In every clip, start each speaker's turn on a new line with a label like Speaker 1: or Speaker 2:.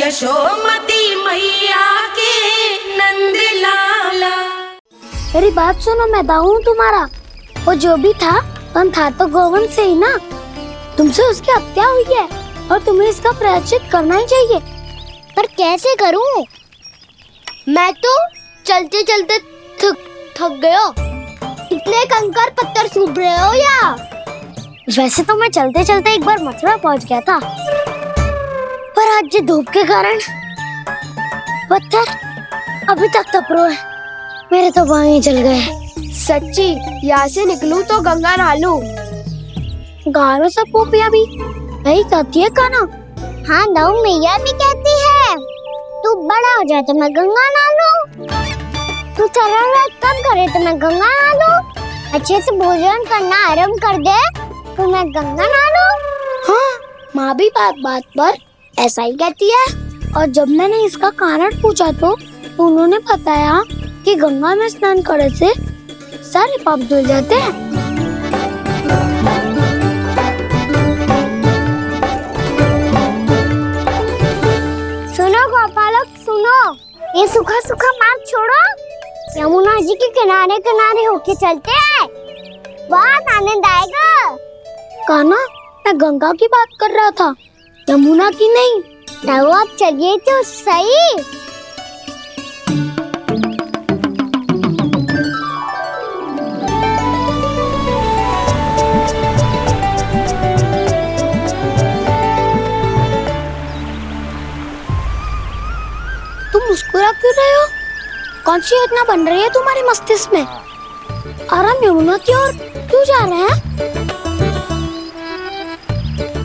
Speaker 1: यशोमती मैया के नंद लाला।
Speaker 2: मेरी बात सुनो, मैं दाऊ हूँ तुम्हारा। वो जो भी था तो गोवंश से ही ना। तुमसे उसकी हत्या हुई है और तुम्हें इसका प्रायश्चित करना ही चाहिए। पर कैसे करूं? मैं तो चलते चलते थक गया। इतने कंकर पत्थर सूख रहे हो या? वैसे तो मैं चलते चलते एक बार मथुरा पहुंच गया था, पर आज ये धूप के कारण पत्थर अभी तक तप रहे हैं। मेरे तो बाएं ही जल गए।
Speaker 3: सच्ची, यहाँ से निकलूं तो गंगा नहा लूं।
Speaker 2: गारो सब पोपिया भी यही कहती है काना। हाँ, दाऊ मैया भी कहती है तू बड़ा हो जाए तो मैं गंगा नहा लूं, तू शरारत कम करे तो मैं गंगा नहा लूं, अच्छे से भोजन करना आरंभ कर दे तो मैं गंगा नहा लूं। हाँ, माँ भी बात बात पर ऐसा ही कहती है। और जब मैंने इसका कारण पूछा तो उन्होंने बताया कि गंगा में स्नान करने से सारे पाप धुल जाते हैं। सुनो गोपालक, सुनो, ये सूखा सूखा मार्ग छोड़ो, यमुना जी के किनारे किनारे होके चलते हैं, बहुत आनंद आएगा। कान्हा, मैं गंगा की बात कर रहा था, यमुना की नहीं। तो आप चलिए तो सही। मुस्कुरा क्यों रहे हो? कौन सी योजना बन रही है तुम्हारे मस्तिष्क में? और हम यमुना की ओर क्यों जा रहे हैं?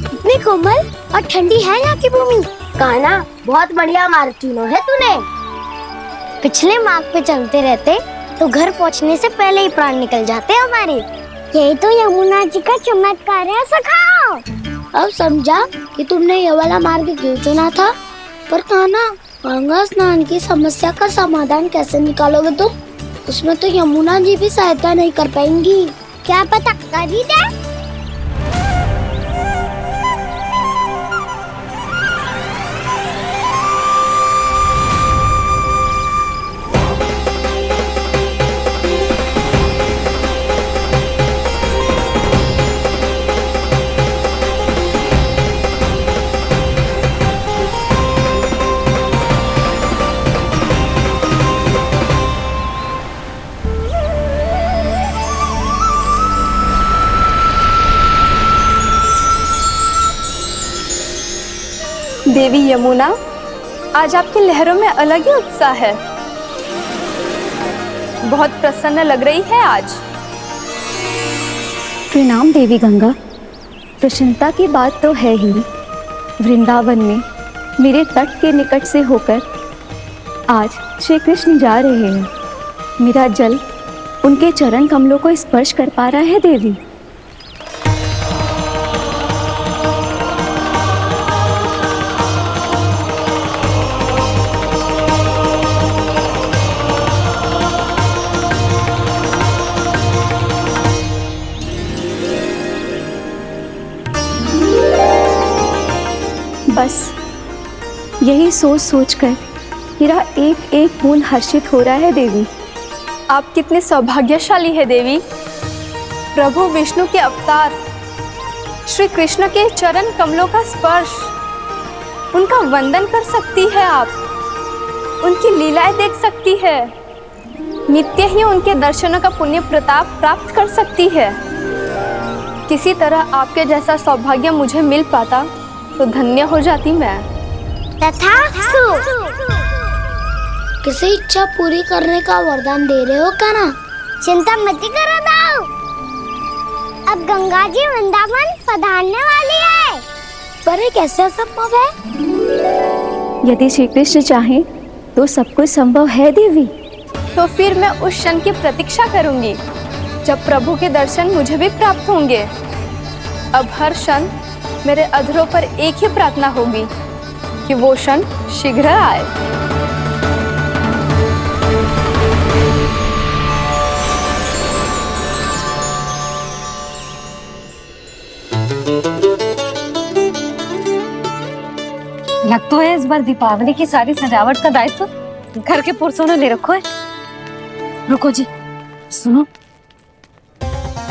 Speaker 2: इतनी कोमल और ठंडी है यहाँ की भूमि।
Speaker 3: कान्हा, बहुत बढ़िया मार्ग चुना है तूने।
Speaker 2: पिछले मार्ग पे चलते रहते तो घर पहुँचने से पहले ही प्राण निकल जाते हमारे। यही तो यमुना जी का चमत्कार है सखा। अब समझा कि तुमने ये वाला मार्ग क्यों चुना था। पर कान्हा, गंगा स्नान की समस्या का समाधान कैसे निकालोगे तुम? उसमें तो यमुना जी भी सहायता नहीं कर पाएंगी। क्या पता कर ही दे।
Speaker 4: देवी यमुना, आज आपकी लहरों में अलग ही उत्साह है। बहुत प्रसन्न लग रही है आज।
Speaker 5: प्रणाम देवी गंगा। प्रसन्नता की बात तो है ही। वृंदावन में मेरे तट के निकट से होकर आज श्री कृष्ण जा रहे हैं। मेरा जल उनके चरण कमलों को स्पर्श कर पा रहा है देवी। बस यही सोच सोचकर मेरा एक एक बूंद हर्षित हो रहा है देवी।
Speaker 4: आप कितने सौभाग्यशाली है देवी। प्रभु विष्णु के अवतार श्री कृष्ण के चरण कमलों का स्पर्श, उनका वंदन कर सकती है आप, उनकी लीलाएं देख सकती है, नित्य ही उनके दर्शनों का पुण्य प्रताप प्राप्त कर सकती है। किसी तरह आपके जैसा सौभाग्य मुझे मिल पाता तो धन्य हो जाती मैं।
Speaker 2: तथास्तु। किसी इच्छा पूरी करने का वरदान दे रहे हो कान्हा? चिंता मत करो दाऊ, अब गंगा जी वृंदावन पधारने वाली है। पर ये कैसे संभव है?
Speaker 5: यदि श्री कृष्ण चाहे तो सब कुछ संभव है देवी।
Speaker 4: तो फिर मैं उस क्षण की प्रतीक्षा करूंगी जब प्रभु के दर्शन मुझे भी प्राप्त होंगे। अब हर क्षण मेरे अधरों पर एक ही प्रार्थना होगी कि वो क्षण शीघ्र आए।
Speaker 5: लग तो है इस बार दीपावली की सारी सजावट का दायित्व घर के पुरुषों ने ले रखो है। रुको जी, सुनो,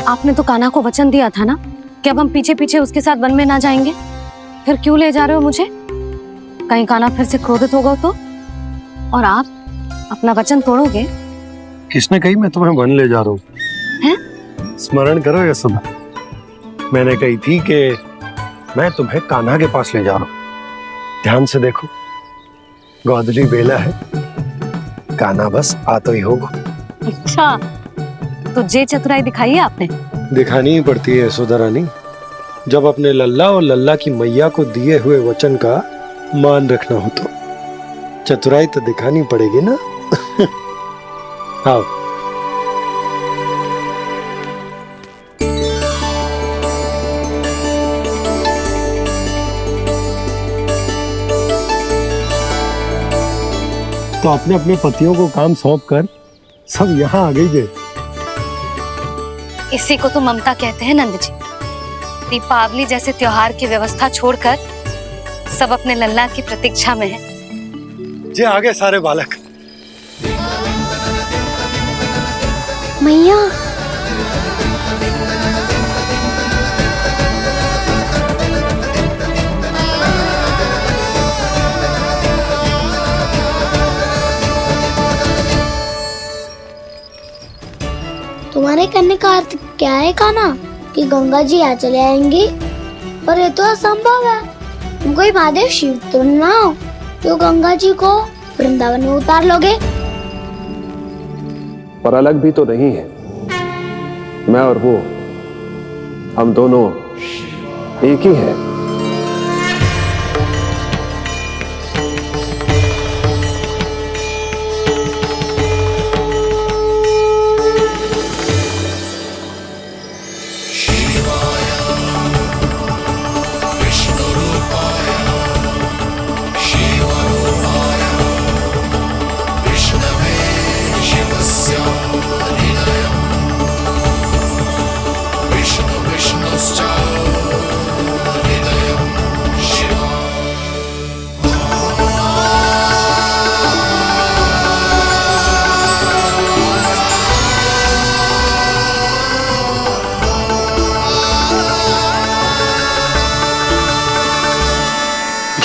Speaker 5: आपने तो कान्हा को वचन दिया था ना कि अब हम पीछे पीछे उसके साथ वन में ना जाएंगे, फिर क्यों ले जा रहे हो मुझे? कहीं कान्हा फिर से क्रोधित होगा तो? और आप अपना वचन तोड़ोगे?
Speaker 6: किसने कही मैं तुम्हें वन ले जा रहा हूँ? स्मरण करो यशोदा, मैंने कही थी कि मैं तुम्हें कान्हा के पास ले जा रहा हूँ। ध्यान से देखो, गोदली बेला है, कान्हा बस आ तो ही होगा।
Speaker 5: अच्छा, तो जे चतुराई दिखाई है आपने?
Speaker 6: दिखानी ही पड़ती है यशोदा रानी, जब अपने लल्ला और लल्ला की मैया को दिए हुए वचन का मान रखना हो तो चतुराई तो दिखानी पड़ेगी ना। आओ। तो अपने अपने पतियों को काम सौंप कर सब यहाँ आ गई है।
Speaker 5: इसी को तो ममता कहते हैं नंद जी। दीपावली जैसे त्योहार की व्यवस्था छोड़कर सब अपने लल्ला की प्रतीक्षा में हैं।
Speaker 6: जे आ गए सारे बालक।
Speaker 2: मैया, तुम्हारे कहने का अर्थ क्या है कान्हा? कि गंगा जी यहाँ चले आएंगे? पर ये तो असंभव है। तुम कोई महादेव शिव तो ना हो तो गंगा जी को वृंदावन में उतार लोगे?
Speaker 7: पर अलग भी तो नहीं है। मैं और वो, हम दोनों एक ही हैं।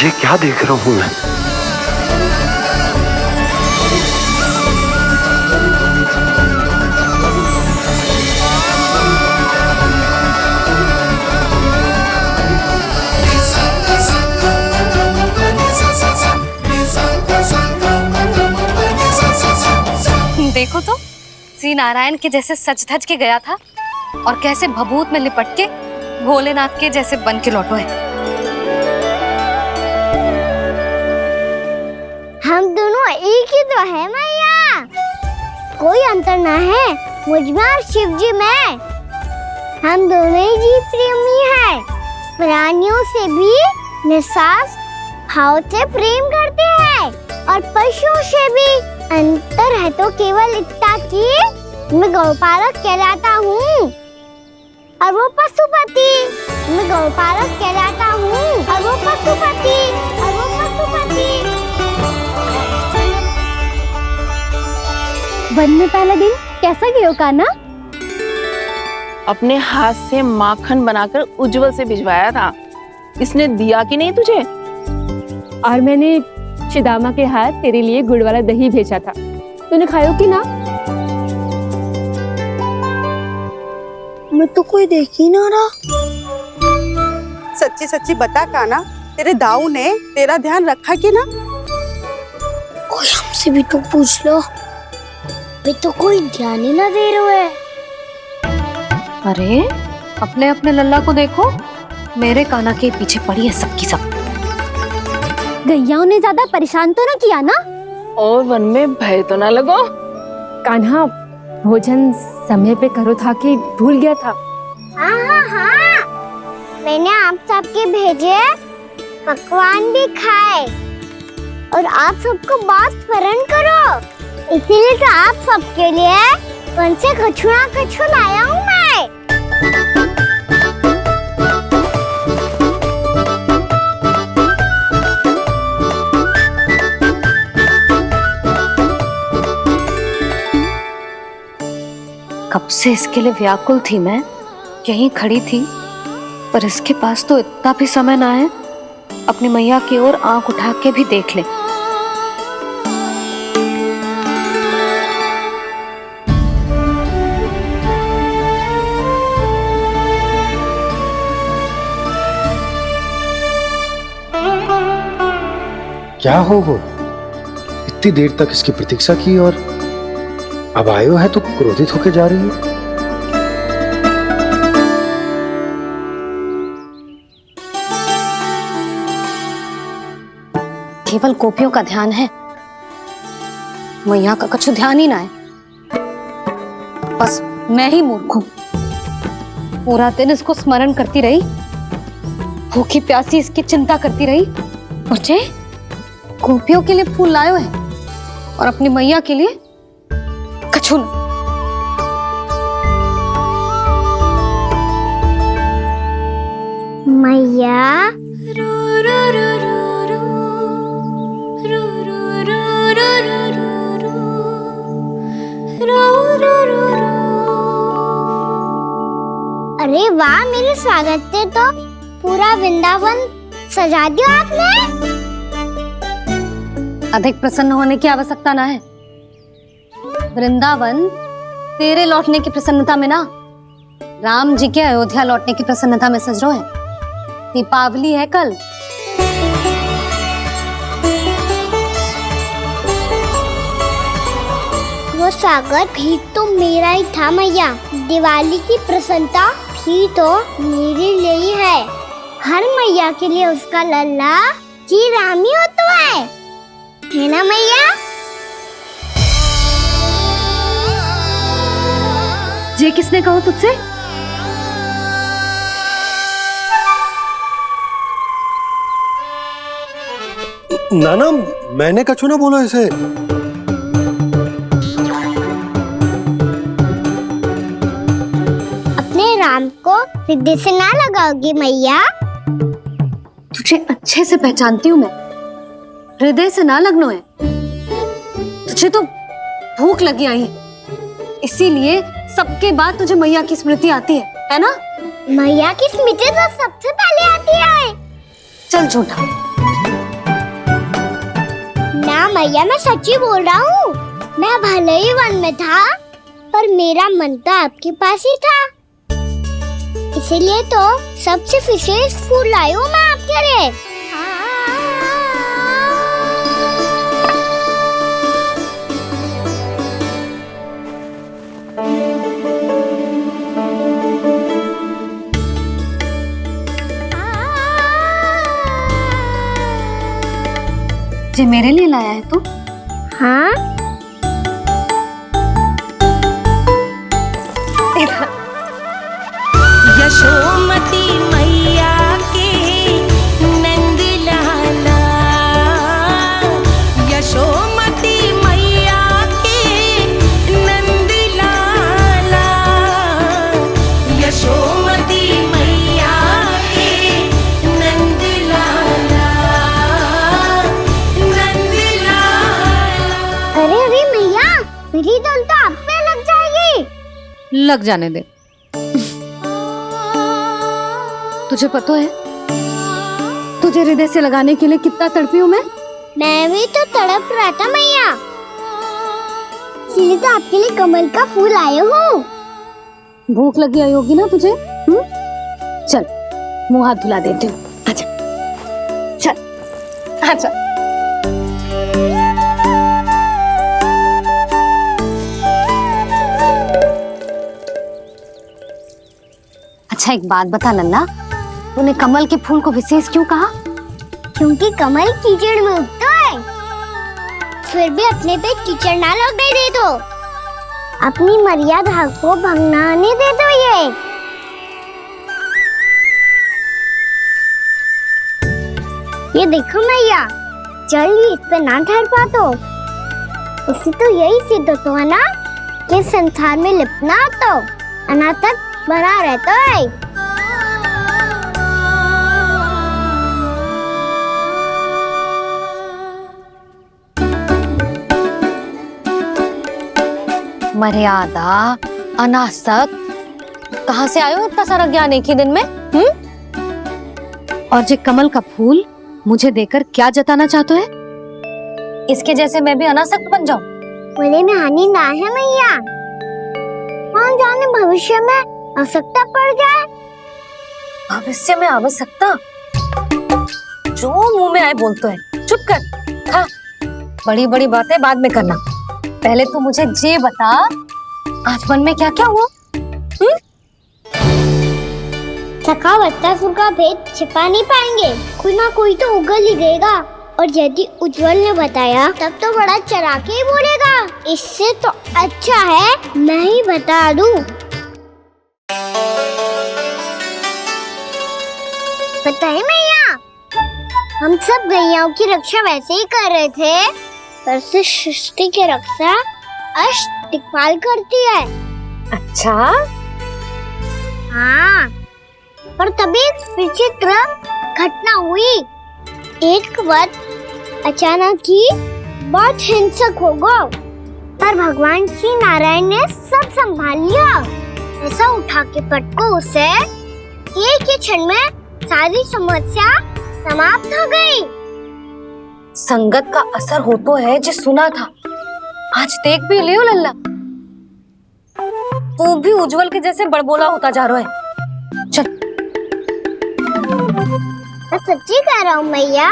Speaker 6: ये क्या देख रहा हूं मैं?
Speaker 5: देखो तो, श्री नारायण के जैसे सज धज के गया था और कैसे भभूत में लिपट के भोलेनाथ के जैसे बन के लौटो है।
Speaker 2: हम दोनों एक ही तो है मैया, कोई अंतर ना है मुझ में और शिव जी में। हम दोनों ही जीव प्रेमी हैं, प्राणियों से भी निस्वार्थ भाव से प्रेम करते हैं और पशुओं से भी। अंतर है तो केवल इतना कि मैं गौपालक कहलाता हूँ और वो पशुपति। मैं गौपालक कहलाता हूँ और वो पशुपति। वन में पहला दिन कैसा गया कान्हा?
Speaker 8: अपने हाथ से माखन बनाकर उज्जवल से भिजवाया था। इसने दिया कि नहीं तुझे?
Speaker 9: और मैंने शिदामा के हाथ तेरे लिए गुड़ वाला दही भेजा था, तूने खायो कि ना?
Speaker 2: मैं तो कोई देख ही ना रहा।
Speaker 10: सच्ची सच्ची बता कान्हा, तेरे दाऊ ने तेरा ध्यान रखा कि ना?
Speaker 2: कोई हमसे भी तो पूछ लो, वे तो कोई ध्यान ही ना दे रहे हैं।
Speaker 5: अरे अपने अपने लल्ला को देखो, मेरे कान्हा के पीछे पड़ी है सबकी सब।
Speaker 2: गैयाओं ने ज्यादा परेशान तो ना किया ना?
Speaker 8: और वन में भय तो ना लगो?
Speaker 9: कान्हा भोजन समय पे करो था कि भूल गया था?
Speaker 2: हाँ, मैंने आप सबके भेजे पकवान भी खाए और आप सबको बात स्मरण करो, इसीलिए तो आप सबके लिए वन से कछु ना कछु लाया हूँ मैं।
Speaker 5: कब से इसके लिए व्याकुल थी मैं, यहीं खड़ी थी, पर इसके पास तो इतना भी समय ना है अपनी मैया की ओर आंख उठा के भी देख ले।
Speaker 6: क्या हो वो? इतनी देर तक इसकी प्रतीक्षा की और अब आयो है तो क्रोधित होकर जा रही है।
Speaker 5: केवल गोपियों का ध्यान है, मैया का कुछ ध्यान ही ना है। बस मैं ही मूर्ख हूं, पूरा दिन इसको स्मरण करती रही, भूखी प्यासी इसकी चिंता करती रही, और जे गोपियों के लिए फूल लायो है और अपनी मैया के लिए कछु न।
Speaker 2: मैया अरे वाह, मेरे स्वागत से तो पूरा वृंदावन सजा दिया आपने।
Speaker 5: अधिक प्रसन्न होने की आवश्यकता ना है। वृंदावन तेरे लौटने की प्रसन्नता में ना, राम जी के अयोध्या लौटने की प्रसन्नता में सज रहे हैं। दीपावली है कल।
Speaker 2: वो स्वागत भी तो मेरा ही था मैया। दिवाली की प्रसन्नता भी तो मेरे लिए ही है। हर मैया के लिए उसका लल्ला जी राम ही होता है ना मैया?
Speaker 5: ये किसने कहा तुझसे?
Speaker 6: नाना, मैंने कछु ना बोला इसे।
Speaker 2: अपने राम को हृदय से ना लगाओगी मैया?
Speaker 5: तुझे अच्छे से पहचानती हूँ मैं, हृदय से ना लगनो है। तुझे तो भूख लगी आई है, इसीलिए सबके बाद तुझे मैया की स्मृति आती है ना?
Speaker 2: मैया की स्मृति तो सबसे पहले आती है।
Speaker 5: चल झूठा।
Speaker 2: ना मैया, मैं सच्ची बोल रहा हूँ। मैं भले ही वन में था, पर मेरा मन तो आपके पास ही था। इसीलिए तो सबसे विशेष फूल लाई हूँ मैं आपके लिए।
Speaker 5: ये मेरे लिए लाया है तू?
Speaker 2: हाँ,
Speaker 1: यशोमती मैया के नंद लाला, यशोमती मैया के नंद लाला, यशोमती मैया के नंद लाला, नंद लाला।
Speaker 2: अरे अरे मैया, मेरी धुन तो आप पे लग जाएगी।
Speaker 5: लग जाने दे। तुझे पता है तुझे हृदय से लगाने के लिए कितना तड़पी हूँ
Speaker 2: मैं भी तो तड़प रहा था मैया, इसलिए तो आपके लिए कमल का फूल आया हूँ।
Speaker 5: भूख लगी आई होगी ना तुझे? चल मुंह हाथ धुला देती हूँ। आजा, चल आजा। अच्छा एक बात बता नन्ना, तूने कमल के फूल को विशेष क्यों कहा?
Speaker 2: क्योंकि कमल कीचड़ में उगता है, फिर भी अपने पे कीचड़ ना लगने दे दो। अपनी मर्यादा को भंग ना आने दे दो। ये देखो मैया, जल भी इस पे ना ठहर पा तो उससे तो यही सिद्ध होता है ना कि संसार में लिपना तो अनाथ तक बना रहता है।
Speaker 5: मर्यादा
Speaker 11: अनासक, कहाँ से आयो इतना सारा ज्ञान एक ही दिन में? और जे कमल का फूल मुझे देकर क्या जताना चाहते है? इसके जैसे मैं भी अनासक्त बन जाऊं?
Speaker 2: बोले में हानि ना है मैया, कौन जाने भविष्य में आवश्यकता पड़ जाए।
Speaker 11: भविष्य में आवश्यकता? जो मुंह में आए बोलते है, चुप कर। हाँ, बड़ी बड़ी बातें बाद में करना, पहले तू मुझे ये बता आज मन में क्या क्या हुआ?
Speaker 2: सखा बच्चासुर का भेद छिपा नहीं पाएंगे, कोई ना कोई तो उगल ही गएगा। और यदि उज्जवल ने बताया तब तो बड़ा चढ़ा के ही बोलेगा, इससे तो अच्छा है मैं ही बता दूं। पता है मैया, हम सब गैयाओं की रक्षा वैसे ही कर रहे थे, पर से सृष्टि की रक्षा अष्ट दिक्पाल करती है।
Speaker 11: अच्छा?
Speaker 2: हाँ, पर तभी विचित्र घटना हुई। एक वक्त अचानक ही बहुत हिंसक हो गया, पर भगवान श्री नारायण ने सब संभाल लिया। ऐसा उठा के पटको उसे, एक ही क्षण में सारी समस्या समाप्त हो गई।
Speaker 11: संगत का असर हो तो है, जो सुना था आज देख भी लियो लल्ला, तू भी उज्जवल के जैसे बड़बोला होता जा रहा है। चल।
Speaker 2: मैं सच्ची कह रहा हूँ मैया।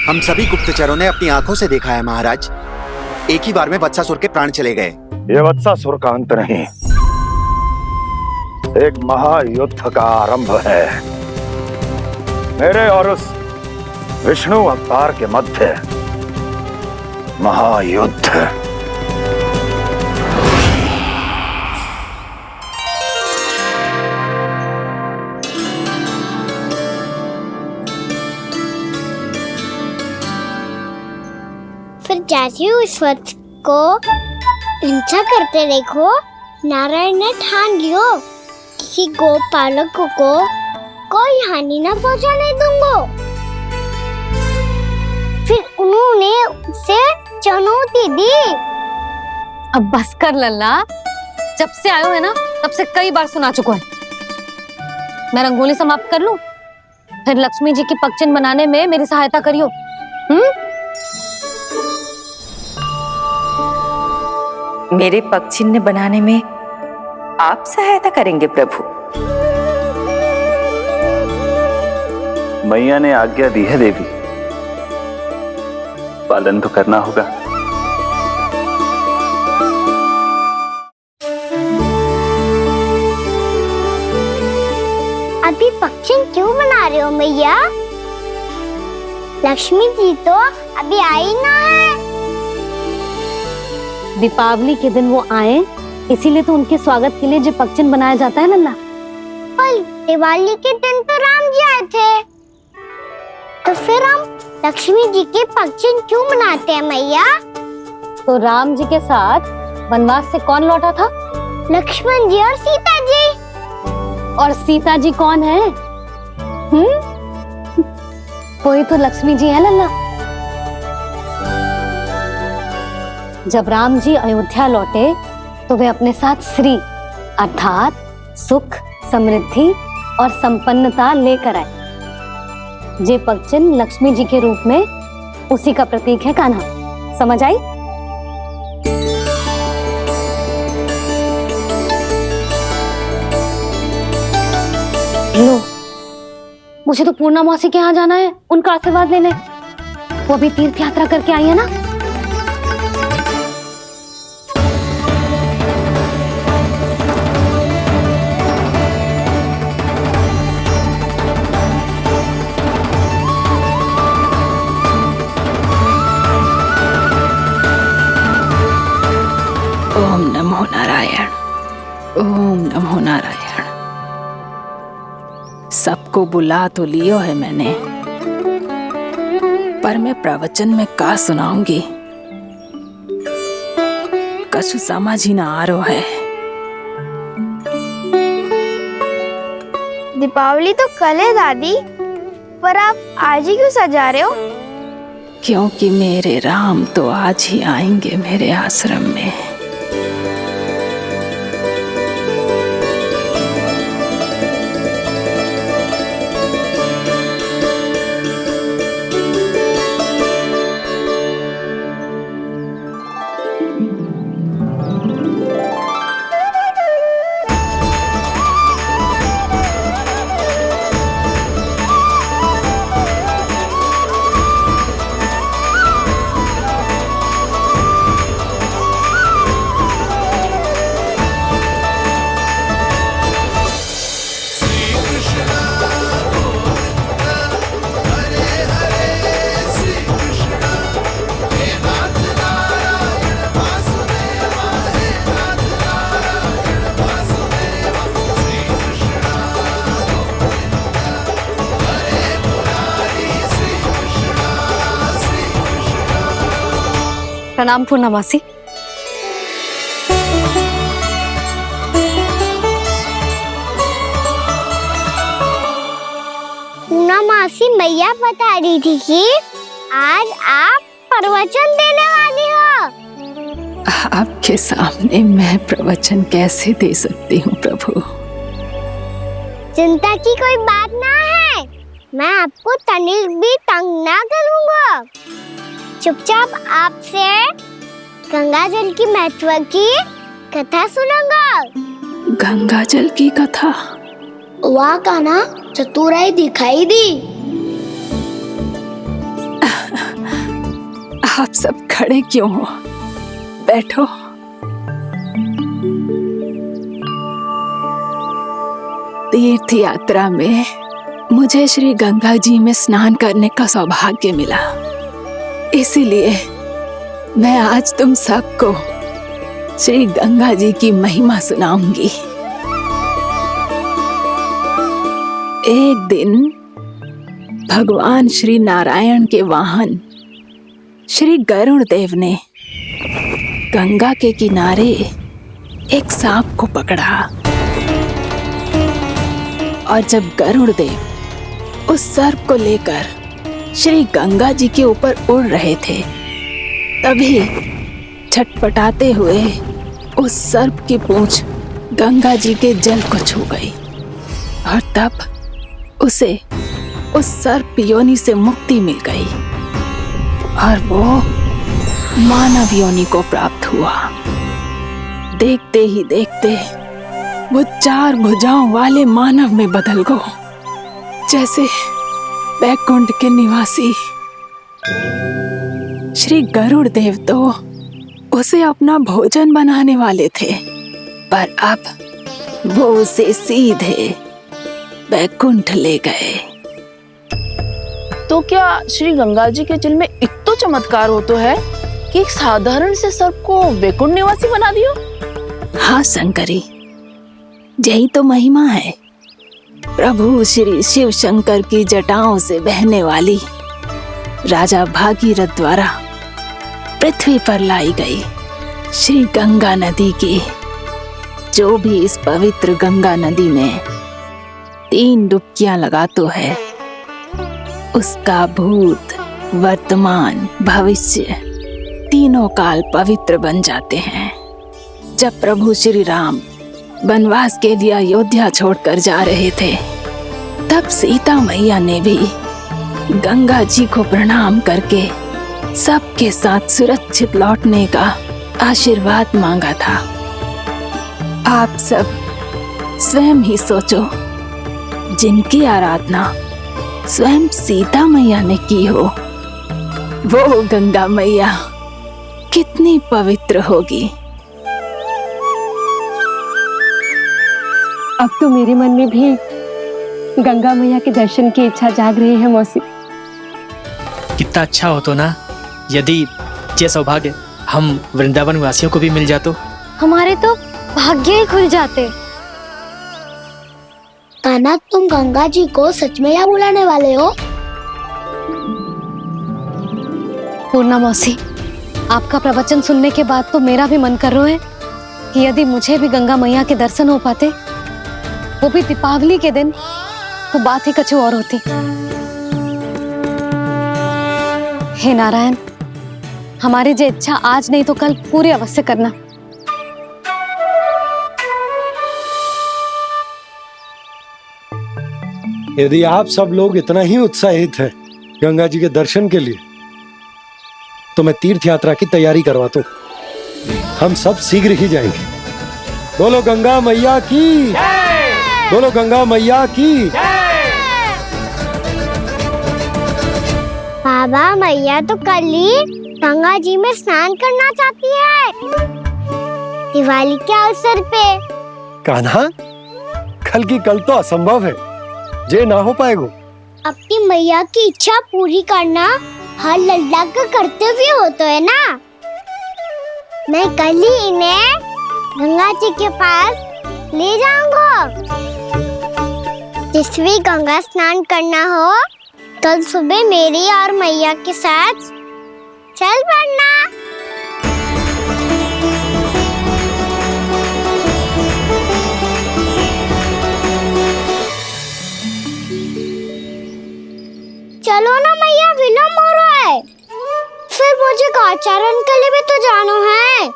Speaker 12: हम सभी गुप्तचरों ने अपनी आंखों से देखा है महाराज, एक ही बार में वत्सासुर के प्राण चले गए।
Speaker 13: ये वत्सासुर का अंत नहीं, एक महायुद्ध का आरंभ है। मेरे और उस विष्णु अवतार के मध्य महायुद्ध।
Speaker 2: फिर जैसे ही उस वक्त को हिंसा करते देखो, नारायण ने ठान लियो किसी गोपालक को कोई हानि न पहुंचाने दूंगा। फिर उन्होंने उसे चुनौती दी।
Speaker 11: अब बस कर लल्ला, जब से आयो है ना तब से कई बार सुना चुका है। मैं रंगोली समाप्त कर लूं, फिर लक्ष्मी जी की पगचिन बनाने में मेरी सहायता करियो।
Speaker 14: मेरे पगचिन्ह बनाने में आप सहायता करेंगे प्रभु?
Speaker 13: मैया ने आज्ञा दी है देवी, पालन तो करना होगा।
Speaker 2: अभी पगचिन क्यों बना रहे हो मैया? लक्ष्मी जी तो अभी आई ना है।
Speaker 11: दीपावली के दिन वो आए, इसीलिए तो उनके स्वागत के लिए जो पगचिन बनाया जाता है लल्ला।
Speaker 2: पर दिवाली के दिन तो राम जी आए थे, तो फिर हम लक्ष्मी जी के पगचिन क्यों मनाते हैं मैया?
Speaker 11: तो राम जी के साथ वनवास से कौन लौटा था?
Speaker 2: लक्ष्मण जी और सीता जी।
Speaker 11: और सीता जी कौन है? कोई तो लक्ष्मी जी है लल्ला। जब राम जी अयोध्या लौटे तो वे अपने साथ श्री अर्थात सुख, समृद्धि और संपन्नता लेकर आए। जे पगचिन लक्ष्मी जी के रूप में उसी का प्रतीक है कान्हा। समझ आई? लो, मुझे तो पूर्णा मौसी के यहाँ जाना है, उनका आशीर्वाद लेने। वो भी तीर्थ यात्रा करके आई है ना।
Speaker 14: ओम नमो नारायण, ओम नमो नारायण। सबको बुला तो लियो है मैंने, पर मैं प्रवचन में का सुनाऊंगी, कछु समझ ही ना आ रहा है।
Speaker 3: दीपावली तो कल है दादी, पर आप आज ही क्यों सजा रहे हो?
Speaker 14: क्योंकि मेरे राम तो आज ही आएंगे मेरे आश्रम में।
Speaker 11: प्रणाम पूर्णमासी।
Speaker 2: पूर्णमासी मैया बता रही थी कि आज आप प्रवचन देने वाली हो।
Speaker 14: आपके सामने मैं प्रवचन कैसे दे सकती हूँ प्रभु?
Speaker 2: चिंता की कोई बात ना है, मैं आपको तनिक भी तंग ना करूँगा। चुपचाप आपसे गंगा जल की महत्व की कथा सुनूंगा।
Speaker 14: गंगा जल की कथा?
Speaker 2: वाह कान्हा, चतुराई दिखाई दी।
Speaker 14: आप सब खड़े क्यों हो? बैठो। तीर्थ यात्रा में मुझे श्री गंगा जी में स्नान करने का सौभाग्य मिला, इसीलिए मैं आज तुम सबको श्री गंगा जी की महिमा सुनाऊंगी। एक दिन भगवान श्री नारायण के वाहन श्री गरुड़ देव ने गंगा के किनारे एक सांप को पकड़ा, और जब गरुड़ देव उस सर्प को लेकर श्री गंगा जी के ऊपर उड़ रहे थे, तभी छटपटाते हुए उस सर्प की पूंछ गंगा जी के जल को छू गई, और तब उसे उस सर्प योनि से मुक्ति मिल गई और वो मानव योनि को प्राप्त हुआ। देखते ही देखते वो 4 भुजाओं वाले मानव में बदल गया, जैसे बैकुंठ के निवासी। श्री गरुड़ देव तो उसे अपना भोजन बनाने वाले थे, पर अब वो उसे सीधे बैकुंठ ले गए।
Speaker 8: तो क्या श्री गंगा जी के जल में इतना चमत्कार हो तो है कि एक साधारण से सर्प को वैकुंठ निवासी बना दियो?
Speaker 14: हाँ शंकरी, यही तो महिमा है। प्रभु श्री शिव शंकर की जटाओं से बहने वाली राजा भागीरथ द्वारा पृथ्वी पर लाई गई श्री गंगा नदी की, जो भी इस पवित्र गंगा नदी में 3 डुबकियां लगातो है, उसका भूत, वर्तमान, भविष्य तीनों काल पवित्र बन जाते हैं। जब प्रभु श्री राम वनवास के लिए अयोध्या छोड़कर जा रहे थे, तब सीता मैया ने भी गंगा जी को प्रणाम करके सबके साथ सुरक्षित लौटने का आशीर्वाद मांगा था। आप सब स्वयं ही सोचो, जिनकी आराधना स्वयं सीता मैया ने की हो, वो गंगा मैया कितनी पवित्र होगी।
Speaker 9: अब तो मेरे मन में भी गंगा मैया के दर्शन की इच्छा जाग रही है मौसी।
Speaker 15: कितना अच्छा हो तो ना यदि ये सौभाग्य हम वृंदावन वासियों को भी मिल जातो।
Speaker 2: हमारे तो भाग्य ही खुल जाते। कान्हा, तुम गंगा जी को सच में यहाँ बुलाने वाले हो?
Speaker 11: पूर्णा मौसी, आपका प्रवचन सुनने के बाद तो मेरा भी मन कर रहा है कि यदि मुझे भी गंगा मैया के दर्शन हो पाते, वो भी दीपावली के दिन, तो बात ही कुछ और होती। हे नारायण, हमारी जो इच्छा आज नहीं तो कल पूरी अवश्य करना।
Speaker 6: यदि आप सब लोग इतना ही उत्साहित हैं गंगा जी के दर्शन के लिए, तो मैं तीर्थ यात्रा की तैयारी करवाता हूँ। हम सब शीघ्र ही जाएंगे। बोलो गंगा मैया की, बोलो गंगा मैया की।
Speaker 2: बाबा, मैया तो कल ही गंगा जी में स्नान करना चाहती है, दिवाली के अवसर पे।
Speaker 6: कान्हा, कल की कल तो असंभव है, जे ना हो पाएगा।
Speaker 2: अपनी मैया की इच्छा पूरी करना हर लल्ला का कर्तव्य होता है ना। मैं कल ही इन्हें गंगा जी के पास ले जाऊंगा। जिस भी गंगा स्नान करना हो, कल सुबह मेरी और मैया के साथ चल पड़ना। चलो ना मैया, विलम्ब हो रहा है। फिर मुझे आचरण के लिए भी तो जाना है।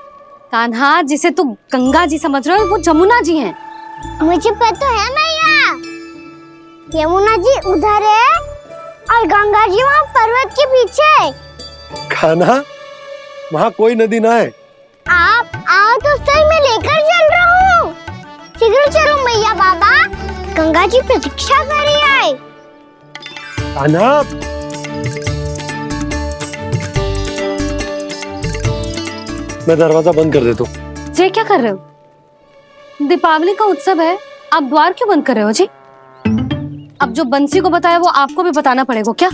Speaker 11: कान्हा, जिसे तू गंगा जी समझ रहे हो वो जमुना जी हैं।
Speaker 2: मुझे पता है मैया, यमुना जी उधर है और गंगा जी वहाँ पर्वत के पीछे।
Speaker 6: कान्हा, वहाँ कोई नदी ना है।
Speaker 2: आप आओ तो सही, मैं लेकर चल रहा हूँ। शीघ्र चलो मैया बाबा, गंगा जी प्रतीक्षा कर रही है।
Speaker 6: कान्हा, मैं दरवाजा बंद कर देता हूँ।
Speaker 11: जी क्या कर रहे हो? दीपावली का उत्सव है, आप द्वार क्यों बंद कर रहे हो जी? अब जो बंसी को बताया वो आपको भी बताना पड़ेगा क्या?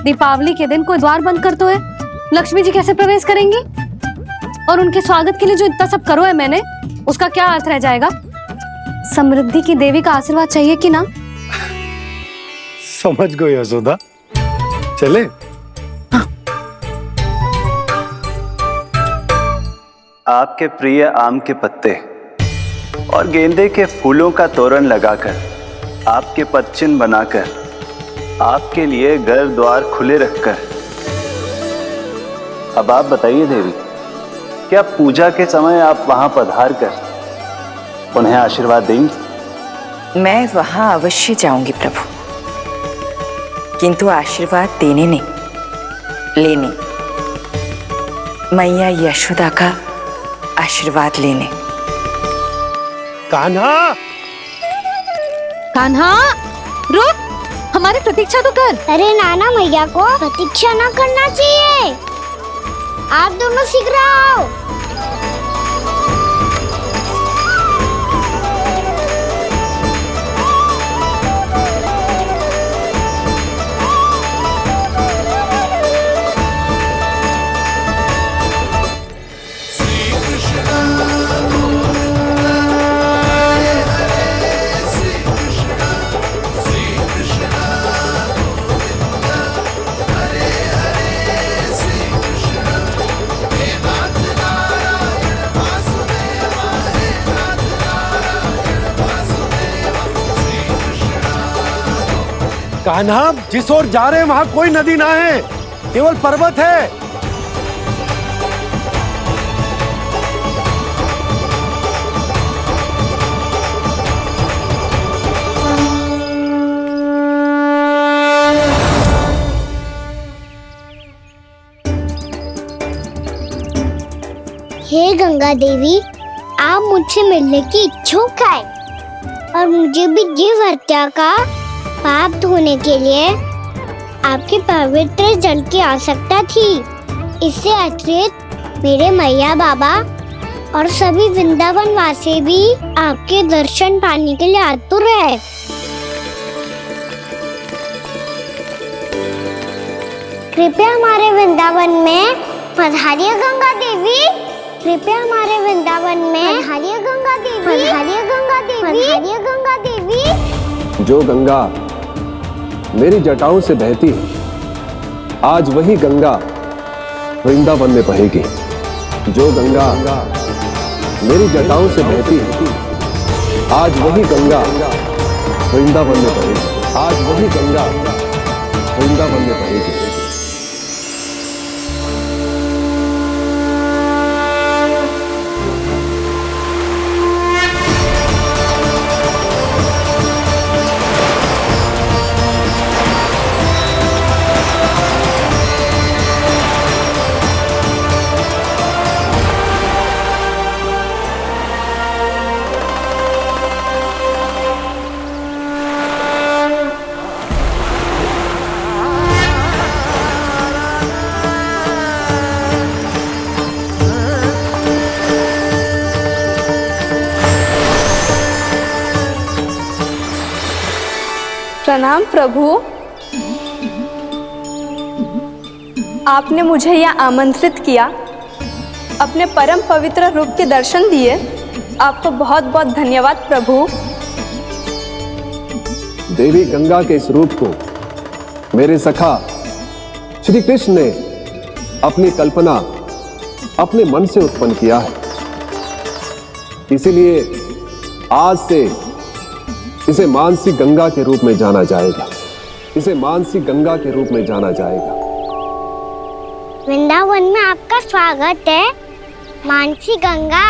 Speaker 11: दीपावली के दिन कोई द्वार बंद कर तो है, लक्ष्मी जी कैसे प्रवेश करेंगी? और उनके स्वागत के लिए जो इतना सब करो है मैंने, उसका क्या अर्थ रह जाएगा? समृद्धि की देवी का आशीर्वाद चाहिए कि ना?
Speaker 6: समझ गई यशोदा, चले।
Speaker 16: आपके प्रिय आम के पत्ते और गेंदे के फूलों का तोरण लगाकर, आपके पदचिन्ह बनाकर, आपके लिए घर द्वार खुले रखकर, अब आप बताइए देवी, क्या पूजा के समय आप वहां पधार कर उन्हें आशीर्वाद देंगी?
Speaker 17: मैं वहां अवश्य जाऊंगी प्रभु, किंतु आशीर्वाद देने नहीं, लेने, मैया यशोदा का आशीर्वाद लेने।
Speaker 6: कान्हा,
Speaker 11: कान्हा रुक, हमारी प्रतीक्षा तो कर।
Speaker 2: अरे नाना, मैया को प्रतीक्षा ना करना चाहिए। आप दोनों शीघ्र आओ।
Speaker 6: कान्हा, जिस ओर जा रहे हैं वहां कोई नदी ना है, केवल पर्वत है।
Speaker 2: हे गंगा देवी, आप मुझसे मिलने की इच्छुक है और मुझे भी जीव हत्या का पाप धोने के लिए आपके पवित्र जल की आवश्यकता थी। इससे अतिरिक्त मेरे मैया बाबा और सभी वृंदावन वासी भी आपके दर्शन पाने के लिए आतुर है। कृपया हमारे वृंदावन में पधारिए गंगा देवी, कृपया हमारे वृंदावन में पधारिए गंगा देवी, पधारिए गंगा देवी, पधारिए गंगा देवी।
Speaker 7: जो गंगा मेरी जटाओं से बहती है, आज वही गंगा वृंदावन में बहेगी। जो गंगा मेरी जटाओं से बहती है, आज वही गंगा वृंदावन में बहेगी। आज वही गंगा वृंदावन में बहेगी।
Speaker 4: प्रणाम प्रभु। आपने मुझे यह आमंत्रित किया, अपने परम पवित्र रूप के दर्शन दिए। आपको बहुत बहुत धन्यवाद प्रभु।
Speaker 7: देवी गंगा के इस रूप को मेरे सखा श्री कृष्ण ने अपनी कल्पना अपने मन से उत्पन्न किया है, इसीलिए आज से इसे मानसी गंगा के रूप में जाना जाएगा। इसे मानसी गंगा के रूप में जाना जाएगा।
Speaker 2: वृंदावन में आपका स्वागत है मानसी गंगा।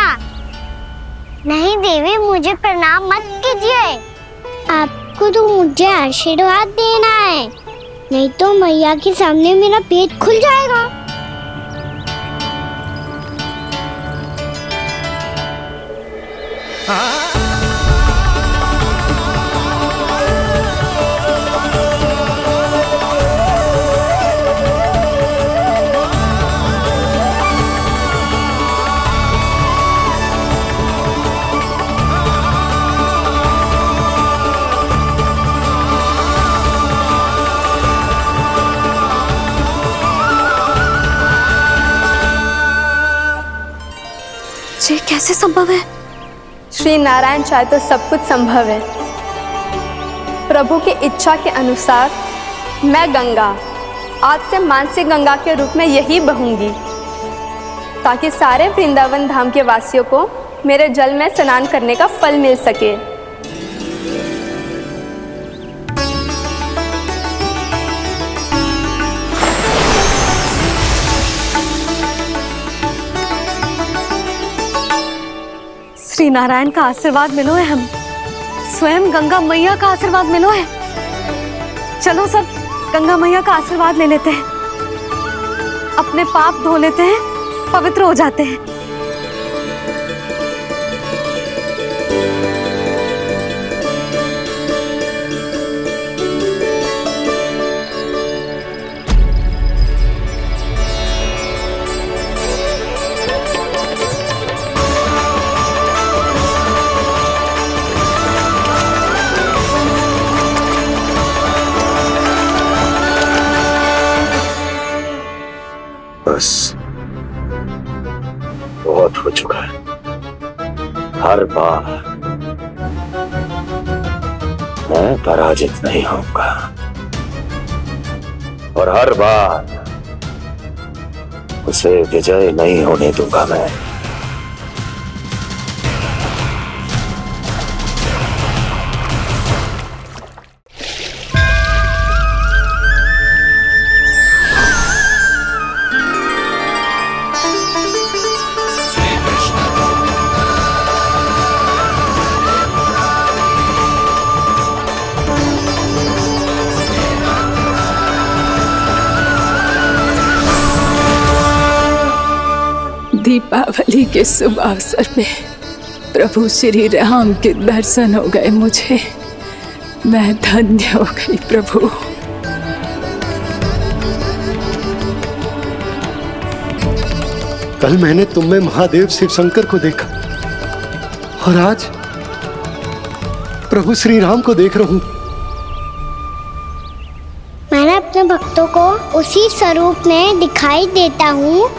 Speaker 2: नहीं देवी, मुझे प्रणाम मत कीजिए। आपको तो मुझे आशीर्वाद देना है, नहीं तो मैया के सामने मेरा पेट खुल जाएगा।
Speaker 4: ये कैसे संभव है? श्री नारायण चाहे तो सब कुछ संभव है। प्रभु की इच्छा के अनुसार मैं गंगा आज से मानसी गंगा के रूप में यही बहूंगी, ताकि सारे वृंदावन धाम के वासियों को मेरे जल में स्नान करने का फल मिल सके। श्री नारायण का आशीर्वाद मिलो है, हम स्वयं गंगा मैया का आशीर्वाद मिलो है। चलो सब गंगा मैया का आशीर्वाद ले लेते हैं, अपने पाप धो लेते हैं, पवित्र हो जाते हैं।
Speaker 13: बस बहुत हो चुका है। हर बार मैं पराजित नहीं होऊंगा और हर बार उसे विजय नहीं होने दूंगा मैं।
Speaker 14: दीपावली के शुभ अवसर में प्रभु श्री राम के दर्शन हो गए मुझे। मैं धन्य हो गई प्रभु।
Speaker 6: कल मैंने तुम में महादेव शिव शंकर को देखा और आज प्रभु श्री राम को देख रहा हूं।
Speaker 2: मैंने अपने भक्तों को उसी स्वरूप में दिखाई देता हूँ,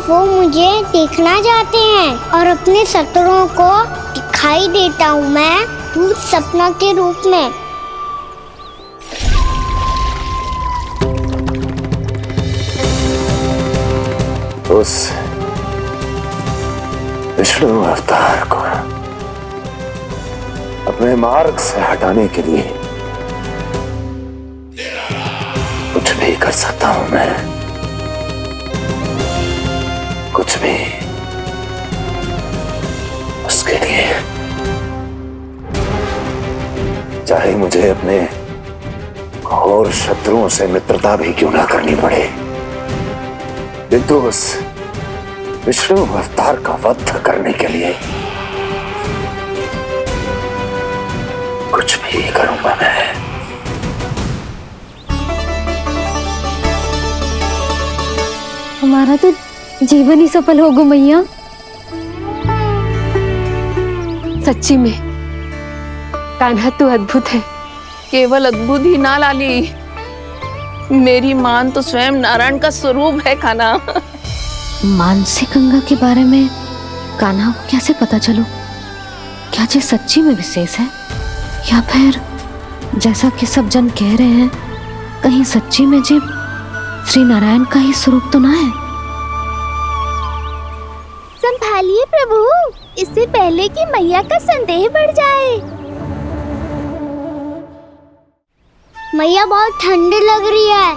Speaker 2: वो मुझे देखना चाहते हैं और अपने शत्रुओं को दिखाई देता हूँ मैं भूत सपना के रूप में।
Speaker 13: उस विष्णु अवतार को अपने मार्ग से हटाने के लिए कुछ भी कर सकता हूं मैं, कुछ भी। उसके लिए चाहे मुझे अपने घोर शत्रुओं से मित्रता भी क्यों ना करनी पड़े, किंतु उस विष्णु अवतार का वध करने के लिए कुछ भी करूंगा मैं।
Speaker 5: हमारा तो जीवन ही सफल होगा मैया।
Speaker 9: सच्ची में कान्हा तू अद्भुत है।
Speaker 8: केवल अद्भुत ही ना लाली, मेरी मान तो स्वयं नारायण का स्वरूप है कान्हा।
Speaker 5: मानसी गंगा के बारे में कान्हा को कैसे पता चलो? क्या ये सच्ची में विशेष है, या फिर जैसा कि सब जन कह रहे हैं, कहीं सच्ची में जी श्री नारायण का ही स्वरूप तो ना है?
Speaker 2: संभालिए प्रभु, इससे पहले कि मैया का संदेह बढ़ जाए। मैया बहुत ठंडी लग रही है,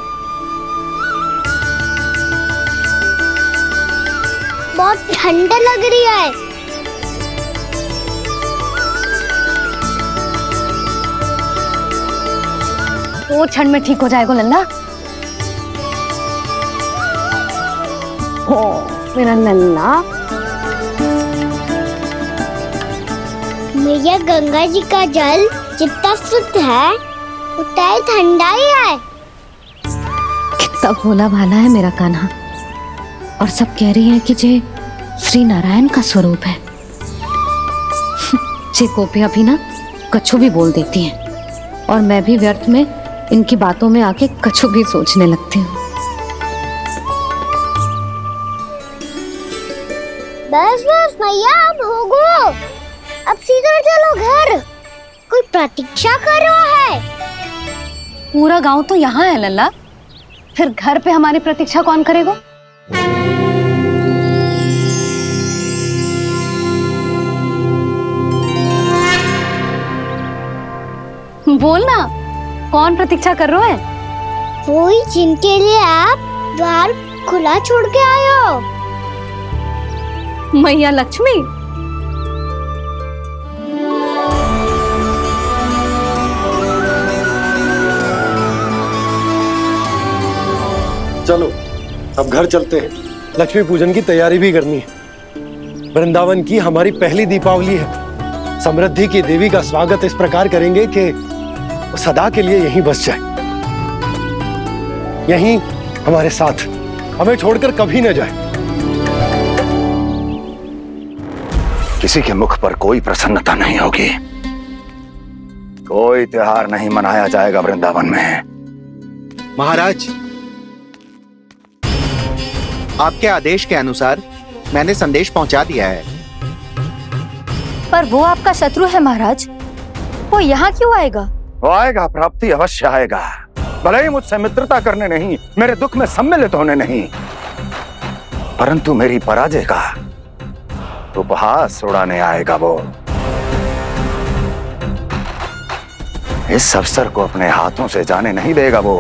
Speaker 2: बहुत ठंडा लग रही है।
Speaker 11: वो क्षण में ठीक हो जाएगा लल्ला।
Speaker 2: ओ मेरा लल्ला। मैया गंगा जी का जल जितना शुद्ध है उतना ही ठंडा ही है।
Speaker 5: कितना भोला भाला है मेरा कान्हा, और सब कह रही हैं कि ये श्री नारायण का स्वरूप है। ये गोपियां भी ना कछु भी बोल देती हैं, और मैं भी व्यर्थ में इनकी बातों में आके कछु भी सोचने लगती हूँ।
Speaker 2: बस बस मैया, अब हो गो, अब सीधा चलो घर, कोई प्रतीक्षा कर रहा है।
Speaker 11: पूरा गांव तो यहाँ है लल्ला, फिर घर पे हमारी प्रतीक्षा कौन करेगा? बोल ना, कौन प्रतीक्षा कर रहे हैं?
Speaker 2: वही जिनके लिए आप द्वार खुला छोड़ के आए हो।
Speaker 11: मैया लक्ष्मी।
Speaker 6: चलो अब घर चलते हैं, लक्ष्मी पूजन की तैयारी भी करनी है। वृंदावन की हमारी पहली दीपावली है। समृद्धि की देवी का स्वागत इस प्रकार करेंगे कि वो सदा के लिए यहीं बस जाए, यहीं हमारे साथ, हमें छोड़कर कभी न जाए।
Speaker 13: किसी के मुख पर कोई प्रसन्नता नहीं होगी, कोई त्योहार नहीं मनाया जाएगा वृंदावन में।
Speaker 12: महाराज, आपके आदेश के अनुसार मैंने संदेश पहुंचा दिया है।
Speaker 4: पर वो आपका शत्रु है महाराज, वो यहाँ क्यों आएगा?
Speaker 13: वो आएगा, प्राप्ति अवश्य आएगा। भले ही मुझसे मित्रता करने नहीं, मेरे दुख में सम्मिलित होने नहीं, परंतु मेरी पराजय का उपहास उड़ाने आएगा वो। इस अवसर को अपने हाथों से जाने नहीं देगा वो।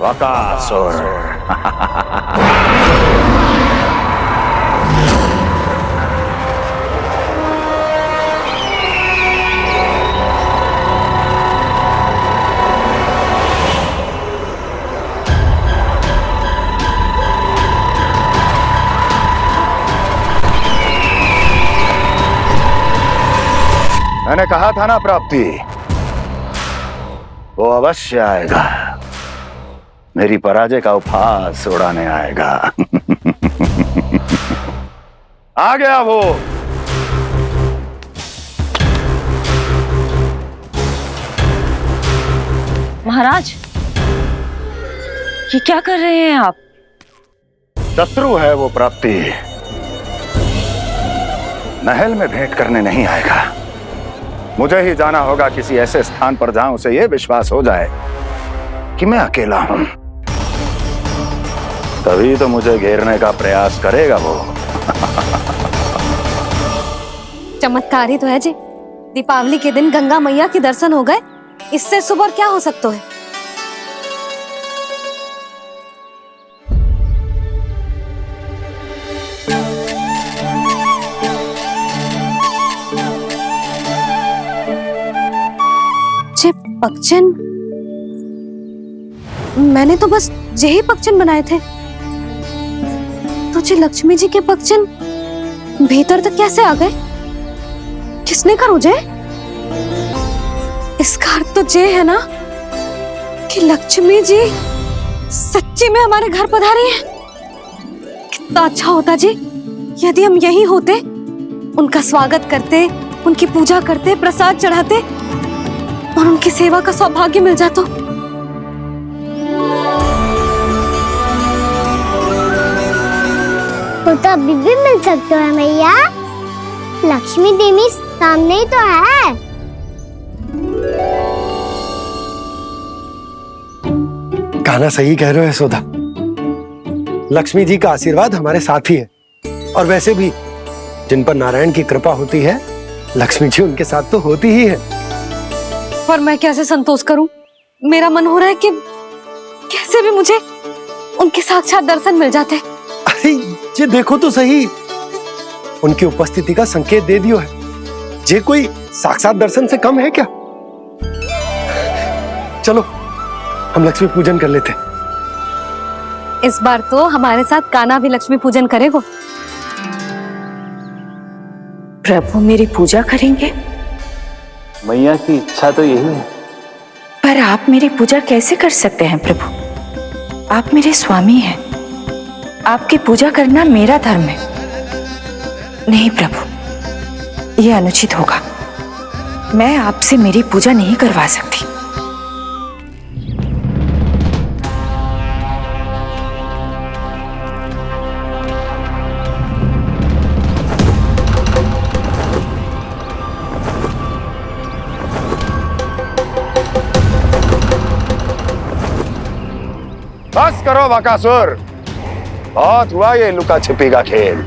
Speaker 13: वकासुर। मैंने कहा था ना प्राप्ति, वो अवश्य आएगा, मेरी पराजय का उपहास उड़ाने आएगा। आ गया वो।
Speaker 17: महाराज, ये क्या कर रहे हैं आप?
Speaker 13: शत्रु है वो प्राप्ति, महल में भेंट करने नहीं आएगा। मुझे ही जाना होगा किसी ऐसे स्थान पर जहां उसे यह विश्वास हो जाए कि मैं अकेला हूं, तभी तो मुझे घेरने का प्रयास करेगा वो।
Speaker 11: चमत्कारी तो है जी, दीपावली के दिन गंगा मैया के दर्शन हो गए, इससे शुभ और क्या हो सकता है? पक्षन, मैंने तो बस यही पक्षन बनाए थे, तो जी लक्ष्मी जी के पक्षन भीतर तक कैसे आ गए? किसने कर मुझे? इसका अर्थ तो ये है ना कि लक्ष्मी जी सच्ची में हमारे घर पधारी हैं। कितना अच्छा होता जी यदि हम यहीं होते, उनका स्वागत करते, उनकी पूजा करते, प्रसाद चढ़ाते और उनकी सेवा का सौभाग्य मिल जाए तो।
Speaker 2: वो तो अभी भी मिल सकते हैं मैया, लक्ष्मी देवी सामने ही तो है।
Speaker 6: कान्हा सही कह रहे हो यशोदा, लक्ष्मी जी का आशीर्वाद हमारे साथ ही है। और वैसे भी जिन पर नारायण की कृपा होती है, लक्ष्मी जी उनके साथ तो होती ही है।
Speaker 11: पर मैं कैसे संतोष करूं? मेरा मन हो रहा है कि कैसे भी मुझे उनके साक्षात दर्शन मिल जाते।
Speaker 6: अरे ये देखो तो सही, उनकी उपस्थिति का संकेत दे दियो है। ये कोई साक्षात दर्शन से कम है क्या? चलो हम लक्ष्मी पूजन कर लेते।
Speaker 11: इस बार तो हमारे साथ कान्हा भी लक्ष्मी पूजन करेगा।
Speaker 17: प्रभु मेरी पूजा करेंगे?
Speaker 16: मैया की इच्छा तो यही है।
Speaker 17: पर आप मेरी पूजा कैसे कर सकते हैं प्रभु? आप मेरे स्वामी हैं, आपकी पूजा करना मेरा धर्म है। नहीं प्रभु, यह अनुचित होगा। मैं आपसे मेरी पूजा नहीं करवा सकती।
Speaker 13: बस करो बकासुर, बहुत हुआ ये लुका छिपी का खेल।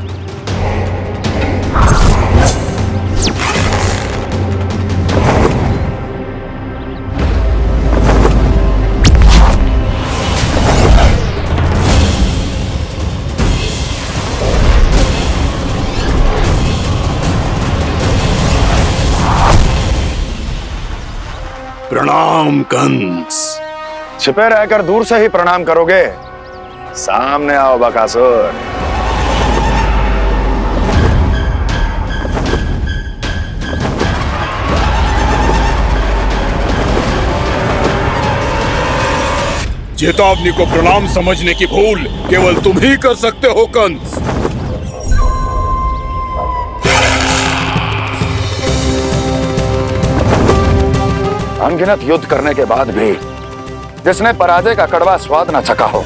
Speaker 18: प्रणाम कंस।
Speaker 13: छिपे रहकर दूर से ही प्रणाम करोगे? सामने आओ बकासुर।
Speaker 18: चेतावनी को प्रणाम समझने की भूल केवल तुम ही कर सकते हो कंस।
Speaker 13: अनगिनत युद्ध करने के बाद भी जिसने पराजय का कड़वा स्वाद न चखा हो,